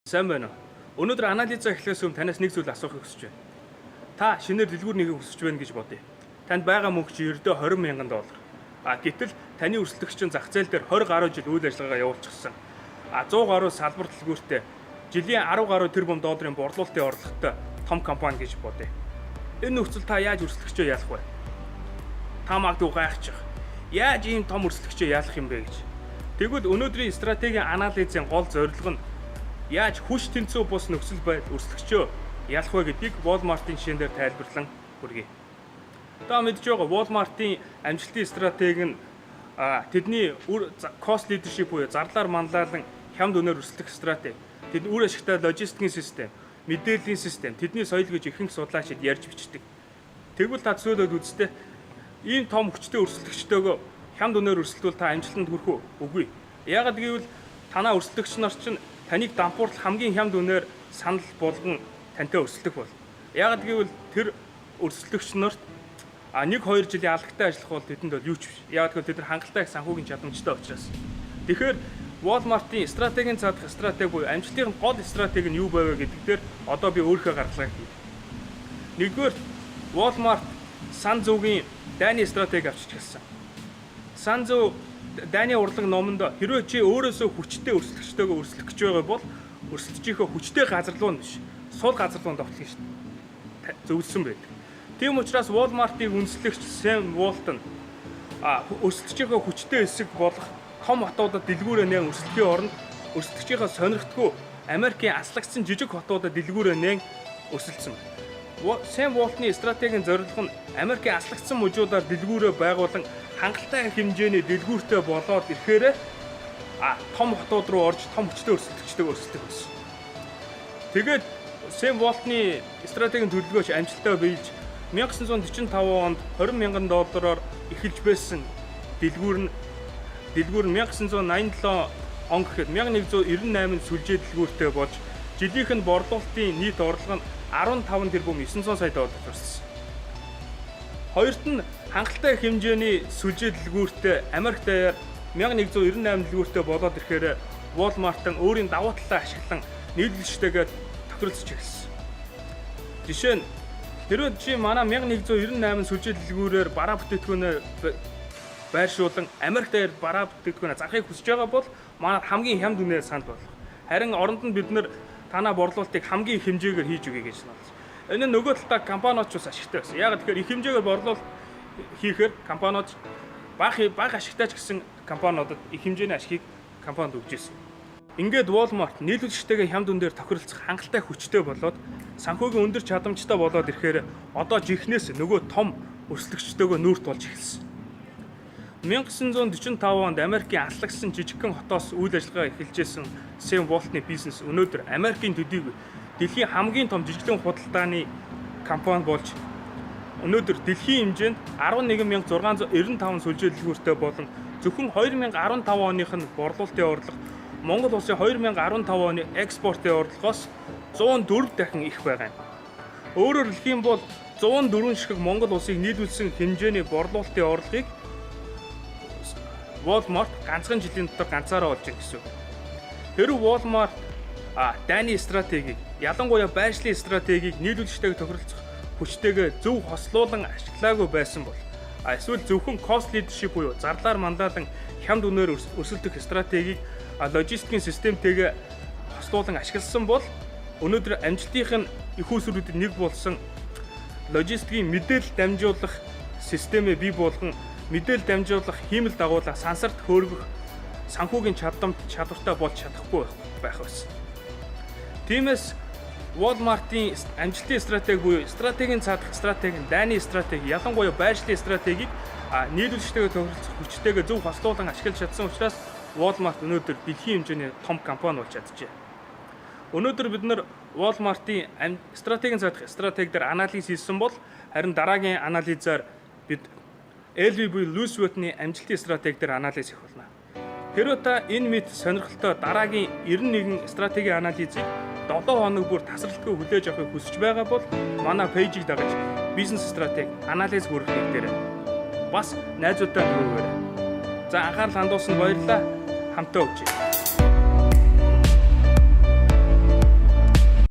Сайн байна уу? Өнөөдөр анализаа эхлэхээс өмнө танаас нэг зүйл асуухыг хүсэж байна. Та шинээр дэлгүүр нэгийг хүсэж байна гэж бодъё. Танд байгаа мөнгө чи ердөө 20 мянган доллар. Гэтэл таны өрсөлдөгч зах зээл дээр 20 гаруй жил үйл ажиллагаа явуулчихсан. 100 гаруй салбар дэлгүүртэй жилийн 10 гаруй тэрбум долларын борлуулалтын орлоготой том компани гэж бодъё. Энэ нөхцөл та яаж өрсөлдөгчөө яалах вэ? Та магадгүй гайхчих. Яаж ийм том өрсөлдөгчөө яалах юм бэ гэж. Тэгвэл өнөөдрийн стратегийн анализын гол зорилго нь яаж хүч тэнцүү бус нөхцөл байдал өрсөлдөгчөө ялах вэ гэдгийг Walmart-ын жишээн дээр тайлбарлан хүргэе. Та мэдж байгаа Walmart-ын амжилтын стратеги нь тэдний cost leadership буюу зарлаар манлайлан хямд үнээр өрсөлдөх стратеги. Тэд үр ашигтай логистикийн систем, мэдээллийн систем, тэдний соёл гэж ихэнх судлаачид ярьж бичдэг. Тэгвэл та зөвлөд үзтээ ийм том хүчтэй өрсөлдөгчтэйгөө хямд үнээр өрсөлдвөл та амжилтанд хүрэх үгүй. Яагаад гэвэл танаа өрсөлдөгч нар чинь таныг дампууртал хамгийн хямд үнээр санал болгон тантай өрсөлдөх бол. Яагаад гэвэл тэр өрсөлдөгч нарт 1-2 жилийн алгаттай ажиллах бол тэдэнд бол юу ч биш. Яагаад гэвэл тэд нар хангалттай их санхүүгийн чадамжтай учраас. Тэгэхээр Walmart-ийн стратегийн цаадах стратеги буюу амжилтын гол стратеги нь юу байв гэдэг дээр одоо би өөрийнхөө гаргалгаа хий. Нэгдүгээр Walmart Санзуугийн дайны стратеги авчиж гэлсэн. Санзуу дайны урлаг номонд хэрвээ чи өөрөөсөө хүчтэй өрсөлдөгчтэйгээ өрсөлдөх гэж байгаа бол өрсөлдөжийнхөө хүчтэй газар руу биш, сул газар руу довтлох шүү дээ. Зөвлөсөн байдаг. Тийм учраас Walmart-ыг үндэслэгч Sam Walton өрсөлдөжийнхөө хүчтэй хэсэг болох том хотуудад дэлгүүрээ нээн өрсөлдөхийн оронд өрсөлдөгчийнхөө сонирхдгүй Америкийн аслагдсан жижиг хотуудад дэлгүүрээ нээн өрсөлдсөн. Sam Walton-ы стратегийн зорилго нь Америкийн аслагдсан мужуудаар дэлгүүрээ байгуулан хангалттай хэмжээний дэлгүүртэй болоод ирэхээр том хотууд руу орж том хүчтэй өрсөлдөгчтэйг өрсөлдөх байсан. Тэгээд Sam Walton-ы стратегийн төлөвлөгөөч амжилттай биелж 1945 онд 20 мянган доллараар эхэлж байсан дэлгүүр нь 1987 он гэхэд 1198 сүлжээ дэлгүүртэй болж жилийнх нь борлуулалтын нийт орлого нь 15 тэрбум 900 сая доллар хүрсэн. Хоёрт нь хангалттай хэмжээний сүлжээ дэлгүүртэй Америк даяар 1198 дэлгүүртэй болоод ирэхээр Walmart-ын өөрийн давуу талаа ашиглан нийлүүлэгчтэйгээ тохиролцож эхэлсэн. Жишээ нь хэрвээ чи манай 1198 сүлжээ дэлгүүрээр бараа бүтээтгүүнээ байршуулан Америк даяар бараа бүтээтгүүнээ зарахыг хүсэж байгаа бол манай хамгийн хямд үнээр санд болох. Харин оронд нь бид нэр танаа борлуулалтыг хамгийн хэмжээгээр хийж өгье гэж сануулж. Энэ нь нөгөө талдаа компаниуд ч бас ашигтай байсан. Яг тэгэхээр их хэмжээгээр борлуулалт хийхээр компаниуд бага ашигтай ч гэсэн компаниудад их хэмжээний ашигыг компанид өгч ирсэн. Ингээд Walmart нийлүүлэгчтэйгээ хямд үнээр тохиролцох хангалттай хүчтэй болоод санхүүгийн өндөр чадамжтай болоод ирэхээр одоо жихнээс нөгөө том өрсөлдөгчтэйгээ нүүрт болж эхэлсэн. 1945 онд Америкийн аслагдсан жижигхэн хотоос үйл ажиллагаа эхэлжсэн Sam Walton-ы бизнес өнөөдөр Америкийн төдийг дэлхийн хамгийн том жижиглэн худалдааны компани болж өнөөдөр дэлхийн хэмжээнд 11695 сүлжээ дэлгүүртэй болон зөвхөн 2015 оных нь борлуулалтын орлого Монгол улсын 2015 оны экспортын орлогоос 104 дахин их байгаа юм. Өөрөөр хэлэх юм бол 104 ширхэг Монгол улсыг нийлүүлсэн хэмжээний борлуулалтын орлогыг Walmart ганцхан жилийн дотор ганцаараа олж ирэх гэсэн. Хэрвээ Walmart дайны стратегийг, ялангуяа байршлын стратегийг нийлүүлэгчтэйг тохиролцох хүчтэйгээ зөв хослуулан ашиглаагүй байсан бол эсвэл зөвхөн cost leadership буюу зарлаар мандалан хямд үнээр өрсөлдөх стратегийг логистикийн системтэйгээ хослуулан ашигласан бол өнөөдөр амжилтынх нь их үүсвэрүүдэд нэг болсон логистикийн мэдээлэл дамжуулах системээ бий болгон мэдээлэл дамжуулах хиймэл дагуулах сансарт хөөргөх санхүүгийн чадвартай болж чадахгүй байх байсан. Тиймээс Walmart-ийн амжилтын стратеги буюу стратегийн цаадах стратеги, дайны стратеги, ялангуяа байршлын стратегийг нийлүүлэгчтэйгээ тохиролцох хүчтэйгээ зөв хослуулан ашиглаж чадсан учраас Walmart өнөөдөр дэлхийн хэмжээний том компани болж чаджээ. Өнөөдөр бид нар Walmart-ийн стратегийн цаадах стратеги дээр анализ хийсэн бол харин дараагийн анализаар бид LV буюу Louis Vuitton-ы амжилтын стратеги дээр анализ хийх болно. Хэрвээ та энэ мэд сонирхолтой дараагийн 91 стратегийн анализыг 7 хоног бүр тасралтгүй хүлээж авахыг хүсэж байгаа бол манай пэйжийг дагаж бизнес стратеги анализ хүргэх дээр бас найзуудтай хүргээгээрэй. За анхаарал хандуулсанд баярлалаа. Хамтаа өгч.